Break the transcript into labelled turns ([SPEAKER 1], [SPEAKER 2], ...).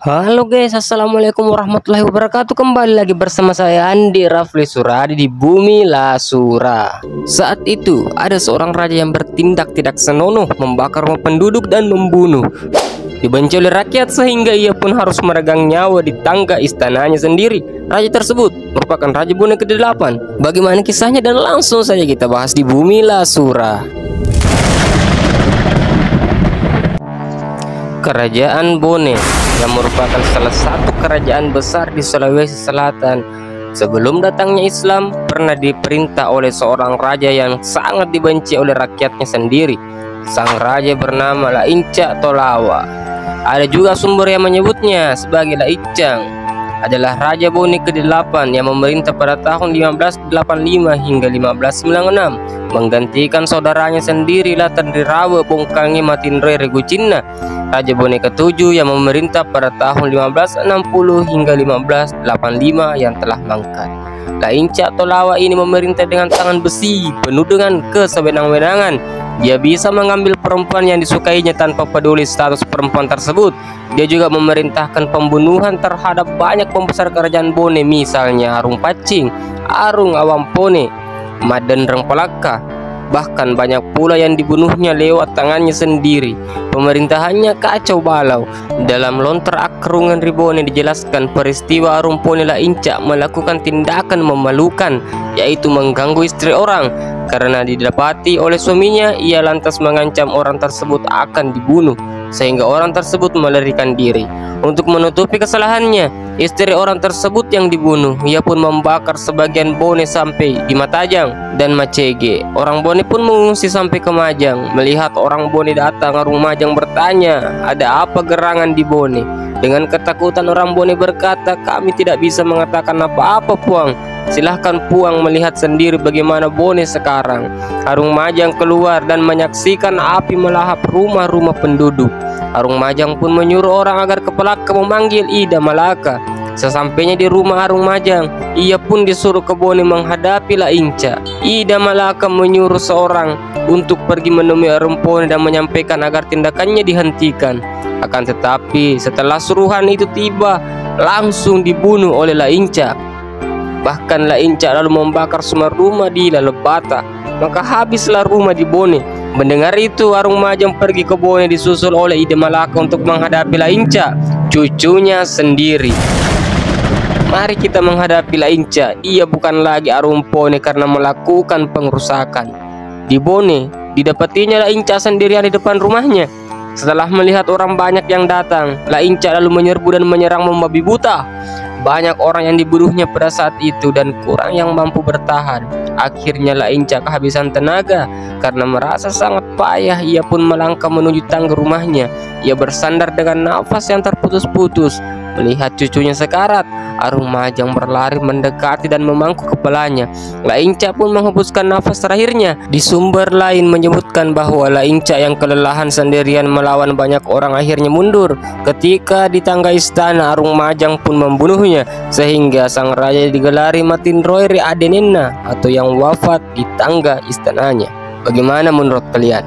[SPEAKER 1] Halo guys, assalamualaikum warahmatullahi wabarakatuh. Kembali lagi bersama saya Andi Rafli Suradi di Bumi Lasura. Saat itu ada seorang raja yang bertindak tidak senonoh, membakar rumah penduduk dan membunuh. Dibenci oleh rakyat sehingga ia pun harus meregang nyawa di tangga istananya sendiri. Raja tersebut merupakan Raja Bone ke-8. Bagaimana kisahnya dan langsung saja kita bahas di Bumi Lasura. Kerajaan Bone yang merupakan salah satu kerajaan besar di Sulawesi Selatan. Sebelum datangnya Islam, pernah diperintah oleh seorang raja yang sangat dibenci oleh rakyatnya sendiri. Sang raja bernama Lainca Tolawa. Ada juga sumber yang menyebutnya sebagai Laicang. Adalah Raja Bone ke-8 yang memerintah pada tahun 1585 hingga 1596, menggantikan saudaranya sendiri Latandirawa Bongkangi Matinre Regucina. Raja Bone ke-7 yang memerintah pada tahun 1560 hingga 1585 yang telah mangkat. Lainca Tolawa ini memerintah dengan tangan besi, penuh dengan kesewenang-wenangan. Dia bisa mengambil perempuan yang disukainya tanpa peduli status perempuan tersebut. Dia juga memerintahkan pembunuhan terhadap banyak pembesar kerajaan Bone, misalnya Arung Pacing, Arung Awampone, Maden Rengpalaka. Bahkan banyak pula yang dibunuhnya lewat tangannya sendiri. Pemerintahannya kacau balau. Dalam Lontar Akrungan Ribone dijelaskan peristiwa Arung Pone Lainca melakukan tindakan memalukan, yaitu mengganggu istri orang. Karena didapati oleh suaminya, ia lantas mengancam orang tersebut akan dibunuh, sehingga orang tersebut melarikan diri. Untuk menutupi kesalahannya, istri orang tersebut yang dibunuh, ia pun membakar sebagian Bone sampai di Matajang dan Macege. Orang Bone pun mengungsi sampai ke Majang. Melihat orang Bone datang, Arung Majang bertanya, "Ada apa gerangan di Bone?" Dengan ketakutan orang Bone berkata, "Kami tidak bisa mengatakan apa-apa, Puang. Silahkan Puang melihat sendiri bagaimana Bone sekarang." Arung Majang keluar dan menyaksikan api melahap rumah-rumah penduduk. Arung Majang pun menyuruh orang agar ke Pelaka memanggil Ida Malaka. Sesampainya di rumah Arung Majang, ia pun disuruh ke Bone menghadapi Lainca. Ida Malaka menyuruh seorang untuk pergi menemui Arung Pone dan menyampaikan agar tindakannya dihentikan. Akan tetapi setelah suruhan itu tiba, langsung dibunuh oleh Lainca. Bahkan Lainca lalu membakar semua rumah di Lalebata, maka habislah rumah di Bone. Mendengar itu, Arung Majang pergi ke Bone disusul oleh Ida Malaka untuk menghadapi Lainca, cucunya sendiri. Mari kita menghadapi Lainca. Ia bukan lagi Arung Pone karena melakukan pengrusakan. Di Bone didapatinya Lainca sendirian di depan rumahnya. Setelah melihat orang banyak yang datang, Lainca lalu menyerbu dan menyerang membabi buta. Banyak orang yang dibunuhnya pada saat itu dan kurang yang mampu bertahan. Akhirnya Lainca kehabisan tenaga. Karena merasa sangat payah, ia pun melangkah menuju tangga rumahnya. Ia bersandar dengan nafas yang terputus-putus. Melihat cucunya sekarat, Arung Majang berlari mendekati dan memangku kepalanya. Lainca pun menghembuskan nafas terakhirnya. Di sumber lain menyebutkan bahwa Lainca yang kelelahan sendirian melawan banyak orang akhirnya mundur. Ketika di tangga istana, Arung Majang pun membunuhnya, sehingga sang raja digelari Matinroiri Adenena atau yang wafat di tangga istananya. Bagaimana menurut kalian?